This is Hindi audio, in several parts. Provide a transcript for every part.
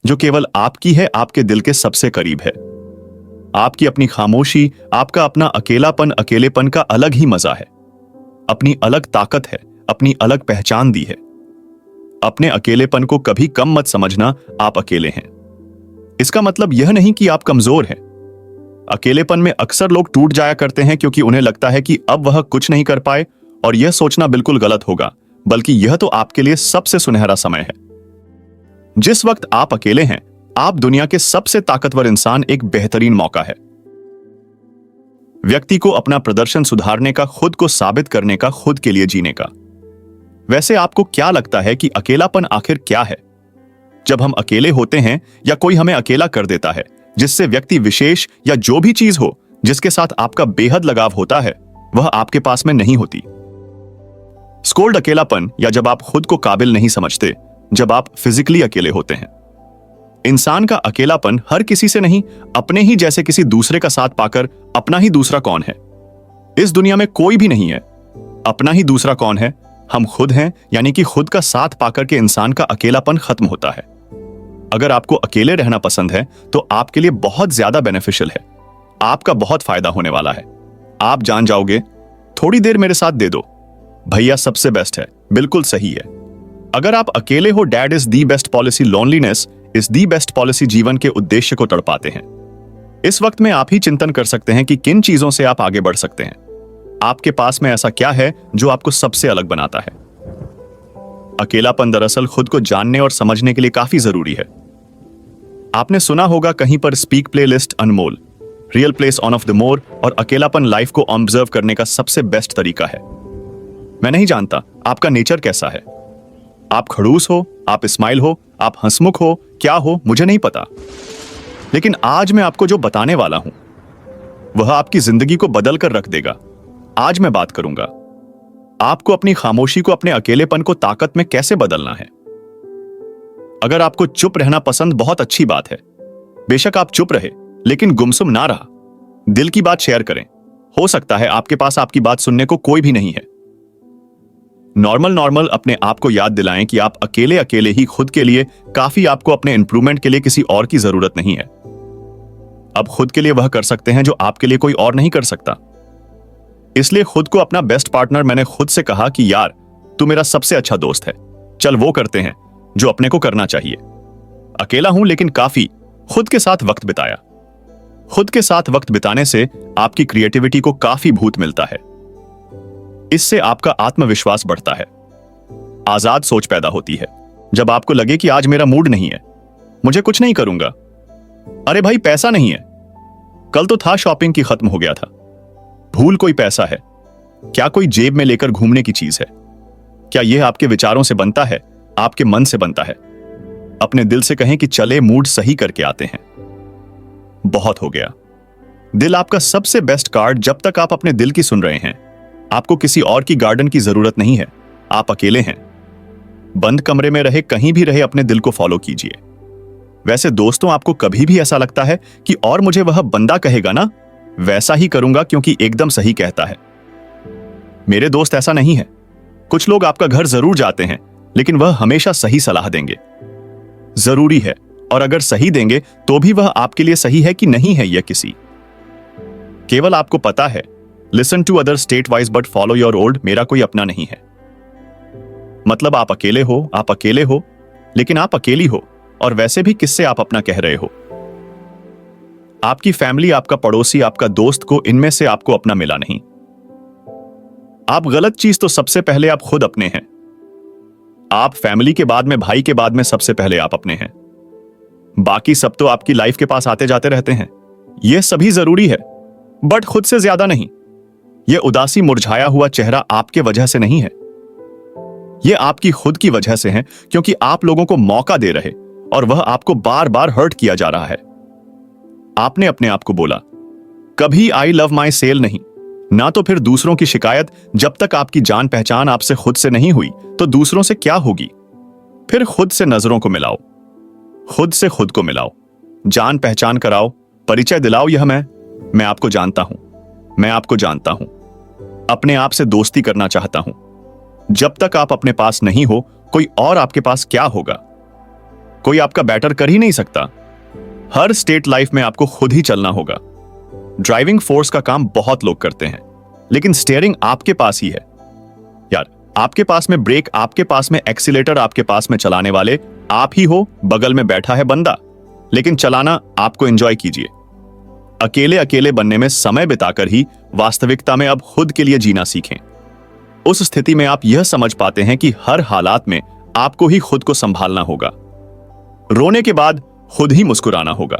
जो केवल आपकी है, आपके दिल के सबसे करीब है। आपकी अपनी खामोशी, आपका अपना अकेलापन, अकेलेपन का अलग ही मजा है। अपनी अलग ताकत है, अपनी अलग पहचान दी है। अपने अकेलेपन को कभी कम मत समझना, आप अकेले हैं। इसका मतलब यह नहीं कि आप कमजोर हैं। अकेलेपन में अक्सर लोग टूट जाया करते हैं क्योंकि उन्हें लगता है कि अब वह कुछ नहीं कर पाए, और यह सोचना बिल्कुल गलत होगा, बल्कि यह तो आपके लिए सबसे सुनहरा समय है। जिस वक्त आप अकेले हैं, आप दुनिया के सबसे ताकतवर इंसान एक बेहतरीन मौका है। व्यक्ति को अपना प्रदर्शन सुधारने का, खुद को साबित करने का, खुद के लिए जीने का। वैसे आपको क्या लगता है कि अकेलापन आखिर क्या है? जब हम अकेले होते हैं या कोई हमें अकेला कर देता है, जिससे व्यक्ति विशेष या जो भी चीज हो जिसके साथ आपका बेहद लगाव होता है, वह आपके पास में नहीं होती। स्कोल्ड अकेलापन, या जब आप खुद को काबिल नहीं समझते, जब आप फिजिकली अकेले होते हैं। इंसान का अकेलापन हर किसी से नहीं, अपने ही जैसे किसी दूसरे का साथ पाकर अपना ही दूसरा कौन है। इस दुनिया में कोई भी नहीं है। अपना ही दूसरा कौन है? हम खुद हैं, यानी कि खुद का साथ पाकर के इंसान का अकेलापन खत्म होता है। अगर आपको अकेले रहना पसंद है तो आपके लिए बहुत ज्यादा बेनिफिशियल है। आपका बहुत फायदा होने वाला है। आप जान जाओगे, थोड़ी देर मेरे साथ दे दो, भैया सबसे बेस्ट है, बिल्कुल सही है। अगर आप अकेले हो, dad is the best policy, loneliness is the best policy जीवन के उद्देश्य को तड़पाते हैं। इस वक्त में आप ही चिंतन कर सकते हैं कि किन चीजों से आप आगे बढ़ सकते हैं। आपके पास में ऐसा क्या है जो आपको सबसे अलग बनाता है? अकेलापन दरअसल खुद को जानने और समझने के लिए काफी जरूरी है। आपने सुना होगा कहीं पर, speak playlist Anmol, real place on off the more, और अकेलापन लाइफ को ऑब्जर्व करने का सबसे बेस्ट तरीका है। मैं नहीं जानता आपका नेचर कैसा है। आप खड़ूस हो, आप स्माइल हो, आप हंसमुख हो, क्या हो मुझे नहीं पता, लेकिन आज मैं आपको जो बताने वाला हूं वह आपकी जिंदगी को बदल कर रख देगा। आज मैं बात करूंगा आपको अपनी खामोशी को, अपने अकेलेपन को ताकत में कैसे बदलना है। अगर आपको चुप रहना पसंद, बहुत अच्छी बात है। बेशक आप चुप रहे, लेकिन गुमसुम ना रहा। दिल की बात शेयर करें। हो सकता है आपके पास आपकी बात सुनने को कोई भी नहीं है। नॉर्मल अपने आप को याद दिलाएं कि आप अकेले अकेले ही खुद के लिए काफी, आपको अपने इंप्रूवमेंट के लिए किसी और की जरूरत नहीं है। अब खुद के लिए वह कर सकते हैं जो आपके लिए कोई और नहीं कर सकता। इसलिए खुद को अपना बेस्ट पार्टनर, मैंने खुद से कहा कि यार तू मेरा सबसे अच्छा दोस्त है, चल वो करते हैं जो अपने को करना चाहिए। अकेला हूं लेकिन काफी खुद के साथ वक्त बिताया। खुद के साथ वक्त बिताने से आपकी क्रिएटिविटी को काफी भूत मिलता है। इससे आपका आत्मविश्वास बढ़ता है। आजाद सोच पैदा होती है। जब आपको लगे कि आज मेरा मूड नहीं है, मुझे कुछ नहीं करूंगा, अरे भाई पैसा नहीं है, कल तो था शॉपिंग की, खत्म हो गया था। भूल कोई पैसा है क्या? कोई जेब में लेकर घूमने की चीज है क्या? यह आपके विचारों से बनता है, आपके मन से बनता है। अपने दिल से कहें कि चले मूड सही करके आते हैं। बहुत हो गया। दिल आपका सबसे बेस्ट कार्ड। जब तक आप अपने दिल की सुन रहे हैं, आपको किसी और की गार्डन की जरूरत नहीं है। आप अकेले हैं। बंद कमरे में रहे, कहीं भी रहे, अपने दिल को फॉलो कीजिए। वैसे दोस्तों, आपको कभी भी ऐसा लगता है कि और मुझे वह बंदा कहेगा ना, वैसा ही करूंगा क्योंकि एकदम सही कहता है। मेरे दोस्त ऐसा नहीं है। कुछ लोग आपका घर जरूर जाते हैं, लेकिन वह हमेशा सही सलाह देंगे। जरूरी है, और अगर सही देंगे तो भी वह आपके लिए सही है कि नहीं है यह किसी, केवल आपको पता है। Listen to other state wise but follow your old, मेरा कोई अपना नहीं है। मतलब आप अकेले हो, आप अकेले हो, लेकिन आप अकेली हो, और वैसे भी किससे आप अपना कह रहे हो? आपकी फैमिली, आपका पड़ोसी, आपका दोस्त को, इनमें से आपको अपना मिला नहीं। आप गलत चीज तो सबसे पहले आप खुद अपने हैं। आप फैमिली के बाद में, भाई के बाद में सबसे पहले आप अपने हैं। बाकी सब तो आपकी लाइफ के पास आते जाते रहते हैं। यह सभी जरूरी है, बट खुद से ज्यादा नहीं। यह उदासी, मुरझाया हुआ चेहरा आपके वजह से नहीं है। यह आपकी खुद की वजह से है, क्योंकि आप लोगों को मौका दे रहे और वह आपको बार बार हर्ट किया जा रहा है। आपने अपने आप को बोला कभी आई लव माई सेल नहीं, ना तो फिर दूसरों की शिकायत। जब तक आपकी जान पहचान आपसे खुद से नहीं हुई तो दूसरों से क्या होगी? फिर खुद से नजरों को मिलाओ, खुद से खुद को मिलाओ, जान पहचान कराओ, परिचय दिलाओ। यह मैं आपको जानता हूं, मैं आपको जानता हूं। अपने आप से दोस्ती करना चाहता हूं। जब तक आप अपने पास नहीं हो, कोई और आपके पास क्या होगा? कोई आपका बेटर कर ही नहीं सकता। हर स्टेट लाइफ में आपको खुद ही चलना होगा। ड्राइविंग फोर्स का काम बहुत लोग करते हैं, लेकिन स्टीयरिंग आपके पास ही है। यार, आपके पास में ब्रेक, आपके पास में एक्सीलेटर, आपके पास में चलाने वाले आप ही हो, बगल में बैठा है बंदा, लेकिन चलाना आपको एंजॉय कीजिए। अकेले अकेले बनने में समय बिताकर ही वास्तविकता में अब खुद के लिए जीना सीखें। उस स्थिति में आप यह समझ पाते हैं कि हर हालात में आपको ही खुद को संभालना होगा। रोने के बाद खुद ही मुस्कुराना होगा।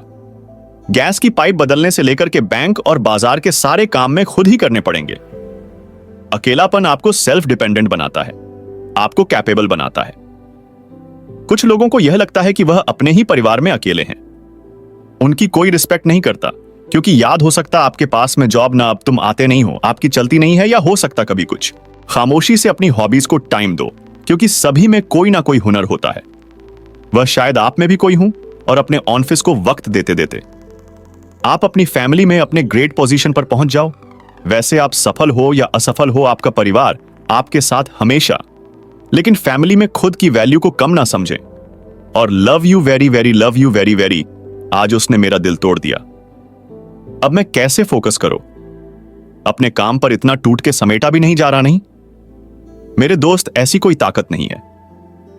गैस की पाइप बदलने से लेकर के बैंक और बाजार के सारे काम में खुद ही करने पड़ेंगे। अकेलापन आपको सेल्फ डिपेंडेंट बनाता है, आपको कैपेबल बनाता है। कुछ लोगों को यह लगता है कि वह अपने ही परिवार में अकेले हैं, उनकी कोई रिस्पेक्ट नहीं करता, क्योंकि याद हो सकता आपके पास में जॉब ना, अब तुम आते नहीं हो, आपकी चलती नहीं है, या हो सकता कभी कुछ। खामोशी से अपनी हॉबीज को टाइम दो, क्योंकि सभी में कोई ना कोई हुनर होता है। वह शायद आप में भी कोई हूं, और अपने ऑफिस को वक्त देते देते आप अपनी फैमिली में अपने ग्रेट पोजीशन पर पहुंच जाओ। वैसे आप सफल हो या असफल हो, आपका परिवार आपके साथ हमेशा। लेकिन फैमिली में खुद की वैल्यू को कम ना समझें। और love you very very, love you very very, आज उसने मेरा दिल तोड़ दिया। अब मैं कैसे फोकस करूं? अपने काम पर इतना टूट के समेटा भी नहीं जा रहा। नहीं मेरे दोस्त, ऐसी कोई ताकत नहीं है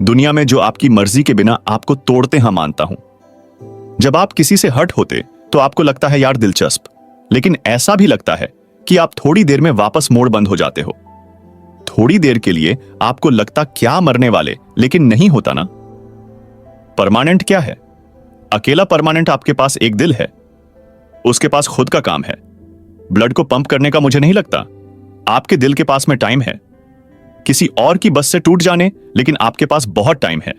दुनिया में जो आपकी मर्जी के बिना आपको तोड़ते हैं, मानता हूं। जब आप किसी से हर्ट होते तो आपको लगता है यार दिलचस्प, लेकिन ऐसा भी लगता है कि आप थोड़ी देर में वापस मोड़ बंद हो जाते हो। थोड़ी देर के लिए आपको लगता क्या मरने वाले, लेकिन नहीं होता ना। परमानेंट क्या है? अकेला परमानेंट आपके पास एक दिल है, उसके पास खुद का काम है। ब्लड को पंप करने का मुझे नहीं लगता। आपके दिल के पास में टाइम है। किसी और की बस से टूट जाने, लेकिन आपके पास बहुत टाइम है।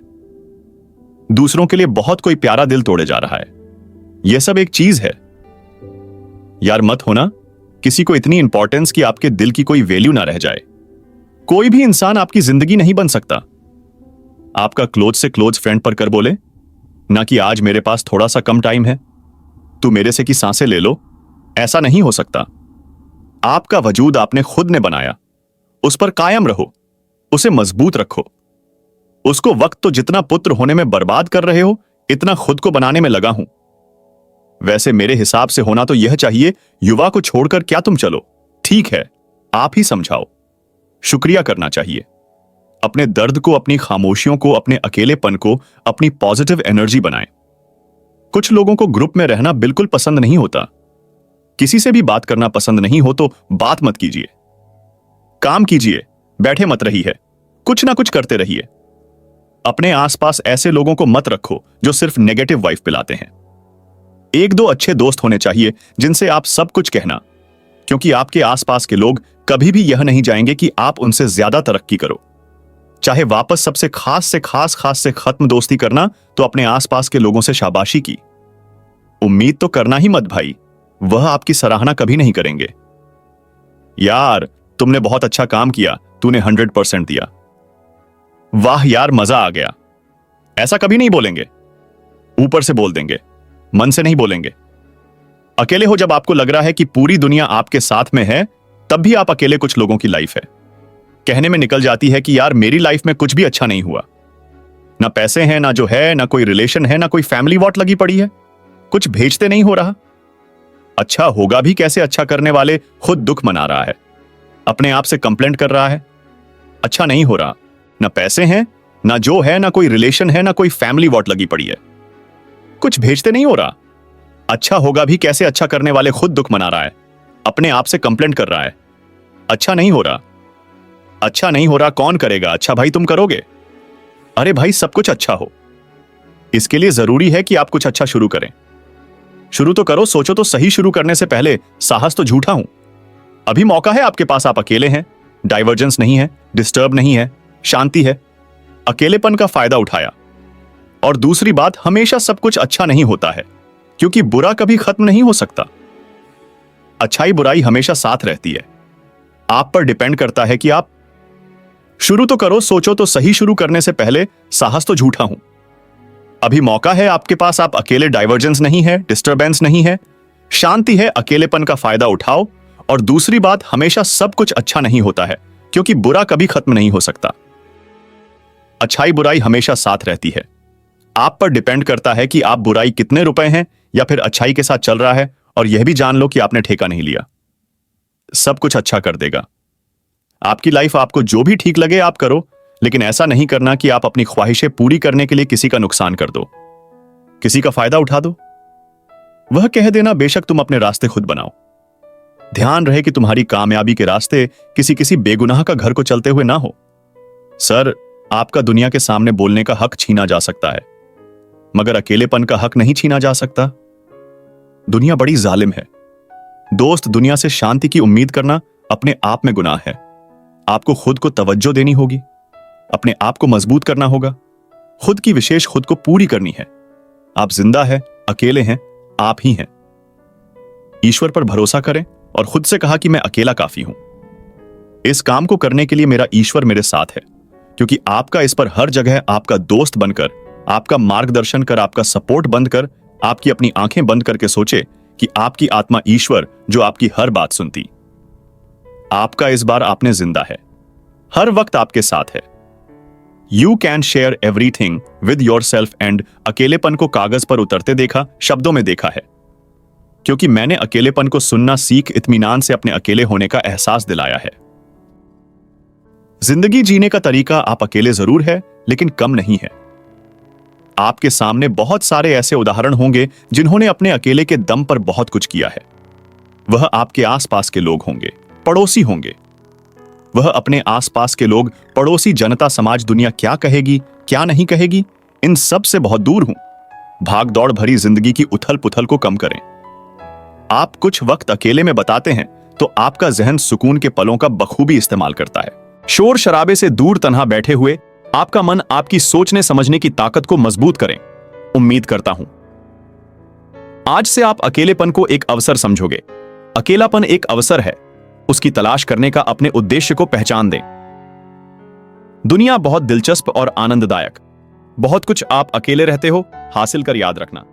दूसरों के लिए बहुत कोई प्यारा दिल तोड़े जा रहा है। यह सब एक चीज है। यार, मत होना किसी को इतनी इंपॉर्टेंस कि आपके दिल की कोई वैल्यू ना रह जाए। कोई भी इंसान आपकी जिंदगी नहीं बन सकता। आपका क्लोज से क्लोज फ्रेंड पर कर बोले ना कि आज मेरे पास थोड़ा सा कम टाइम है, तू मेरे से की सांसें ले लो। ऐसा नहीं हो सकता। आपका वजूद आपने खुद ने बनाया, उस पर कायम रहो, उसे मजबूत रखो। उसको वक्त तो जितना पुत्र होने में बर्बाद कर रहे हो, इतना खुद को बनाने में लगा हूं। वैसे मेरे हिसाब से होना तो यह चाहिए, युवा को छोड़कर क्या तुम चलो? ठीक है, आप ही समझाओ। शुक्रिया करना चाहिए। अपने दर्द को, अपनी खामोशियों को, अपने अकेलेपन को अपनी पॉजिटिव एनर्जी बनाएं। कुछ लोगों को ग्रुप में रहना बिल्कुल पसंद नहीं होता। किसी से भी बात करना पसंद नहीं हो तो बात मत कीजिए। काम कीजिए, बैठे मत रहिए, कुछ ना कुछ करते रहिए। अपने आसपास ऐसे लोगों को मत रखो जो सिर्फ नेगेटिव वाइब पिलाते हैं। एक दो अच्छे दोस्त होने चाहिए जिनसे आप सब कुछ कहना, क्योंकि आपके आसपास के लोग कभी भी यह नहीं चाहेंगे कि आप उनसे ज्यादा तरक्की करो। चाहे वापस सबसे खास से खत्म दोस्ती करना, तो अपने आसपास के लोगों से शाबाशी की उम्मीद तो करना ही मत भाई, वह आपकी सराहना कभी नहीं करेंगे। यार, तुमने बहुत अच्छा काम किया, तूने 100% दिया, वाह यार मजा आ गया, ऐसा कभी नहीं बोलेंगे। ऊपर से बोल देंगे, मन से नहीं बोलेंगे। अकेले हो जब आपको लग रहा है कि पूरी दुनिया आपके साथ में है, तब भी आप अकेले। कुछ लोगों की लाइफ है कहने में निकल जाती है कि यार मेरी लाइफ में कुछ भी अच्छा नहीं हुआ, ना पैसे हैं, ना जो है, ना कोई रिलेशन है, ना कोई फैमिली वॉट लगी पड़ी है, कुछ भेजते नहीं हो रहा। अच्छा होगा भी कैसे? अच्छा करने वाले खुद दुख मना रहा है, अपने आप से कंप्लेंट कर रहा है। अच्छा नहीं हो रहा, ना पैसे हैं, ना जो है, ना कोई रिलेशन है, ना कोई फैमिली वॉट लगी पड़ी है, कुछ भेजते नहीं हो रहा। अच्छा होगा भी कैसे? अच्छा करने वाले खुद दुख मना रहा है, अपने आप से कंप्लेंट कर रहा है। अच्छा नहीं हो रहा, अच्छा नहीं हो रहा, कौन करेगा? अच्छा भाई तुम करोगे। अरे भाई, सब कुछ अच्छा हो, इसके लिए जरूरी है कि आप कुछ अच्छा शुरू करें। शुरू तो करो, सोचो तो सही। शुरू करने से पहले साहस तो झूठा हूं। अभी मौका है आपके पास, आप अकेले हैं, डाइवर्जेंस नहीं है, डिस्टर्ब नहीं है, शांति है। अकेलेपन का फायदा उठाया। और दूसरी बात, हमेशा सब कुछ अच्छा नहीं होता है, क्योंकि बुरा कभी खत्म नहीं हो सकता। अच्छाई बुराई हमेशा साथ रहती है। आप पर डिपेंड करता है कि आप शुरू तो करो, सोचो तो सही। शुरू करने से पहले साहस तो झूठा हूं। अभी मौका है आपके पास, आप अकेले, डाइवर्जेंस नहीं है, डिस्टर्बेंस नहीं है, शांति है। अकेलेपन का फायदा उठाओ। और दूसरी बात, हमेशा सब कुछ अच्छा नहीं होता है, क्योंकि बुरा कभी खत्म नहीं हो सकता। अच्छाई बुराई हमेशा साथ रहती है। आप पर डिपेंड करता है कि आप बुराई कितने रुपए हैं या फिर अच्छाई के साथ चल रहा है, और यह भी जान लो कि आपने ठेका नहीं लिया। सब कुछ अच्छा कर देगा। आपकी लाइफ आपको जो भी ठीक लगे आप करो, लेकिन ऐसा नहीं करना कि आप अपनी ख्वाहिशें पूरी करने के लिए किसी का नुकसान कर दो, किसी का फायदा उठा दो। वह कह देना बेशक तुम अपने रास्ते खुद बनाओ। ध्यान रहे कि तुम्हारी कामयाबी के रास्ते किसी बेगुनाह का घर को चलते हुए ना हो। सर, आपका दुनिया के सामने बोलने का हक छीना जा सकता है, मगर अकेलेपन का हक नहीं छीना जा सकता। दुनिया बड़ी जालिम है दोस्त। दुनिया से शांति की उम्मीद करना अपने आप में गुनाह है। आपको खुद को तवज्जो देनी होगी, अपने आप को मजबूत करना होगा, खुद की विशेष खुद को पूरी करनी है। आप जिंदा है, अकेले हैं, आप ही हैं। ईश्वर पर भरोसा करें और खुद से कहा कि मैं अकेला काफी हूं। इस काम को करने के लिए मेरा ईश्वर मेरे साथ है, क्योंकि आपका इस पर हर जगह आपका दोस्त बनकर, आपका मार्गदर्शन कर, आपका सपोर्ट बंद कर, आपकी अपनी आंखें बंद करके सोचे कि आपकी आत्मा ईश्वर जो आपकी हर बात सुनती। आपका इस बार आपने जिंदा है, हर वक्त आपके साथ है। You can share everything with your self and अकेलेपन को कागज पर उतरते देखा, शब्दों में देखा है, क्योंकि मैंने अकेलेपन को सुनना सीख इत्मीनान से अपने अकेले होने का एहसास दिलाया है। जिंदगी जीने का तरीका आप अकेले जरूर है, लेकिन कम नहीं है। आपके सामने बहुत सारे ऐसे उदाहरण होंगे जिन्होंने अपने अकेले के दम पर बहुत कुछ किया है। वह आपके आसपास के लोग होंगे, पड़ोसी होंगे। वह अपने आसपास के लोग, पड़ोसी, जनता, समाज, दुनिया क्या कहेगी, क्या नहीं कहेगी, इन सब से बहुत दूर हूं। भाग दौड़ भरी जिंदगी की उथल पुथल को कम करें। आप कुछ वक्त अकेले में बताते हैं तो आपका जहन सुकून के पलों का बखूबी इस्तेमाल करता है। शोर शराबे से दूर तन्हा बैठे हुए आपका मन आपकी सोचने समझने की ताकत को मजबूत करें। उम्मीद करता हूं आज से आप अकेलेपन को एक अवसर समझोगे। अकेलापन एक अवसर है, उसकी तलाश करने का अपने उद्देश्य को पहचान दें। दुनिया बहुत दिलचस्प और आनंददायक, बहुत कुछ आप अकेले रहते हो हासिल कर याद रखना।